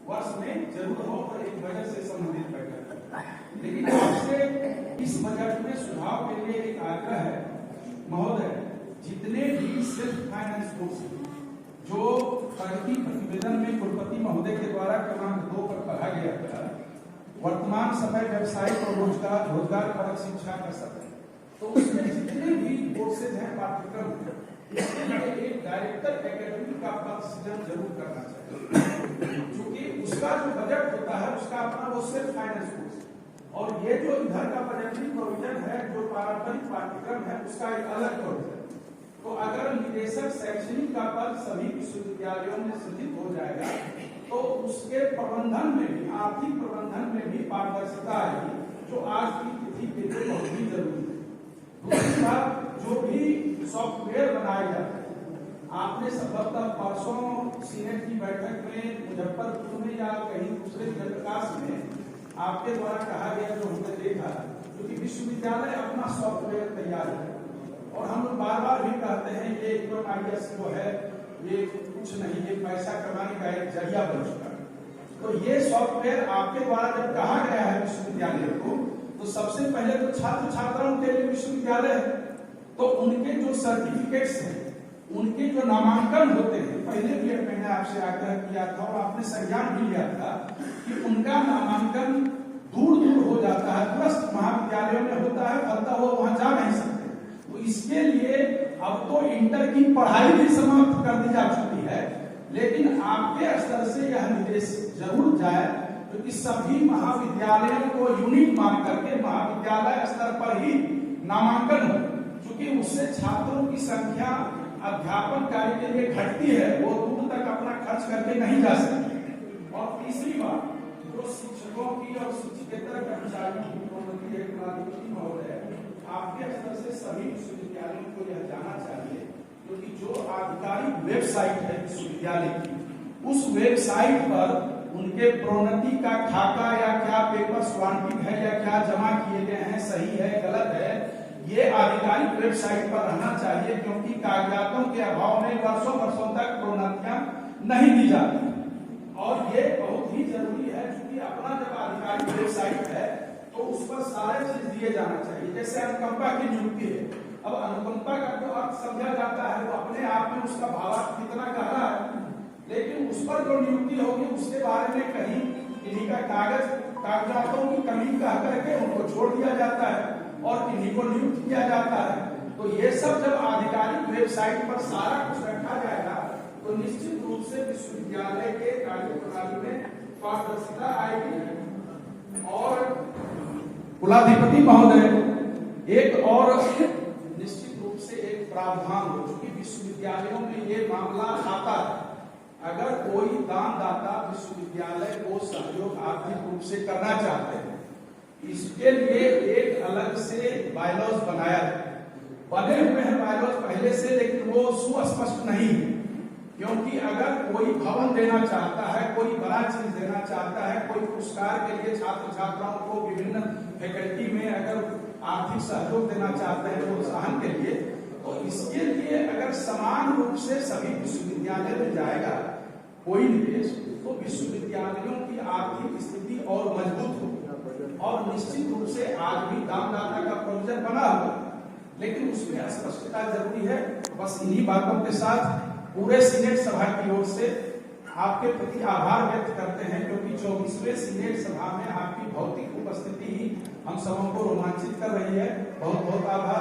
वर्ष में जरूर हो और एक बजट से संबंधित बैठक। लेकिन आपसे इस बजट में सुझाव के लिए एक आग्रह है महोदय, जितने भी सेल्फ फाइनेंस कोर्स जो प्रगति प्रतिवेदन में कुलपति महोदय के द्वारा क्रमांक 2 पर कहा गया था, वर्तमान समय व्यवसायिक और रोजगार परक शिक्षा का समय, तो उसमें जितने भी कोर्सेज हैं, पाठ्यक्रम है, इसके लिए एक डायरेक्टर एकेडमी का पद सृजन जरूर करना चाहिए, क्योंकि उसका जो बजट होता है उसका अपना वो सेल्फ फाइनेंस कोर्स, और ये जो इधर का बजटरी प्रोविजन है जो पारंपरिक पाठ्यक्रम है उसका एक अलग प्रोविजन। तो अगर निदेशक शैक्षणिक का पद सभी विश्वविद्यालयों में सृजित हो जाएगा तो उसके प्रबंधन में भी, आर्थिक प्रबंधन में भी पारदर्शिता आएगी, जो आज की तिथि के लिए बहुत ही जरूरी है। दूसरी बात, जो भी सॉफ्टवेयर बनाए जाते हैं, आपने संभवतः परसों सीनेट की बैठक में मुजफ्फरपुर में या कहीं दूसरे जगह में आपके द्वारा कहा गया, जो हमने देखा, क्योंकि विश्वविद्यालय अपना सॉफ्टवेयर तैयार है और हम लोग बार बार भी कहते हैं ये IS जो है ये कुछ नहीं, ये पैसा कमाने का एक जरिया बन चुका है। तो ये सॉफ्टवेयर आपके द्वारा जब कहा गया है विश्वविद्यालय को, तो सबसे पहले तो छात्र छात्राओं के लिए विश्वविद्यालय है, तो उनके जो सर्टिफिकेट्स हैं, उनके जो नामांकन होते हैं, पहले भी मैंने आपसे आग्रह किया था और आपने संज्ञान भी लिया था कि उनका नामांकन दूर दूर हो जाता है, दूरस्थ महाविद्यालयों में होता है, फलतः वो वहां जा नहीं सकते। तो इसके लिए अब तो इंटर की पढ़ाई भी समाप्त कर दी जा चुकी है, लेकिन आपके स्तर से यह निर्देश जरूर जाए क्योंकि सभी महाविद्यालयों को यूनिक मान करके महाविद्यालय स्तर पर ही नामांकन हो, क्योंकि उससे छात्रों की संख्या अध्यापन कार्य के लिए घटती है, वो दूर तक अपना खर्च करके नहीं जा सकते। और तीसरी बात, जो शिक्षकों की और शिक्षकेतर कर्मचारियों की प्रोन्नति एक महोदय, आपके स्तर से सभी विश्वविद्यालयों को यह जाना चाहिए, क्योंकि जो आधिकारिक वेबसाइट है विश्वविद्यालय की, उस वेबसाइट पर उनके प्रोन्नति का खाका या क्या पेपर स्वांतिक है या क्या जमा किए गए हैं, सही है गलत है, ये आधिकारिक वेबसाइट पर रहना चाहिए, क्योंकि कागजातों के अभाव में वर्षों वर्षों तक प्रोन्नतियां नहीं दी जाती। और ये बहुत ही जरूरी है, क्योंकि अपना जब आधिकारिक वेबसाइट है तो उस पर सारे चीज दिए जाना चाहिए। जैसे अनुकंपा की नियुक्ति है, अब अनुकंपा का जो अर्थ समझा जाता है वो अपने आप में उसका भावार्थ कितना गहरा है, लेकिन उस पर जो नियुक्ति होगी उसके बारे में कहीं किन्हीं का कागजातों की कमी कह करके उनको छोड़ दिया जाता है और किन्हीं को नियुक्त किया जाता है। तो ये सब जब आधिकारिक वेबसाइट पर सारा कुछ रखा जाएगा तो निश्चित रूप से विश्वविद्यालय के कार्यप्रणाली में पारदर्शिता आएगी। और कुलाधिपति महोदय, एक और निश्चित रूप से एक प्रावधान हो, क्योंकि विश्वविद्यालयों में ये मामला आता है, अगर कोई दानदाता विश्वविद्यालय को सहयोग आर्थिक रूप से करना चाहते हैं, इसके लिए एक अलग से बायलॉज बनाया बने हुए हैं बायलॉज पहले से, लेकिन वो सुस्पष्ट नहीं है, क्योंकि अगर कोई भवन देना चाहता है, कोई बड़ा चीज देना चाहता है, कोई पुरस्कार के लिए छात्र छात्राओं को विभिन्न फैकल्टी में अगर आर्थिक सहयोग देना चाहते हैं प्रोत्साहन के लिए, तो इसके लिए अगर समान रूप से सभी विश्वविद्यालय में जाएगा कोई निवेश, तो विश्वविद्यालयों की आर्थिक स्थिति और मजबूत होगी। और निश्चित रूप से आज भी दानदाता का प्रोविजन बना हुआ, लेकिन उसमें स्पष्टता जरूरी है। बस इन्हीं बातों के साथ पूरे सीनेट सभा की ओर से आपके प्रति आभार व्यक्त करते हैं, क्योंकि 24वें सीनेट सभा में आपकी भौतिक उपस्थिति ही हम सबों को रोमांचित कर रही है। बहुत बहुत आभार।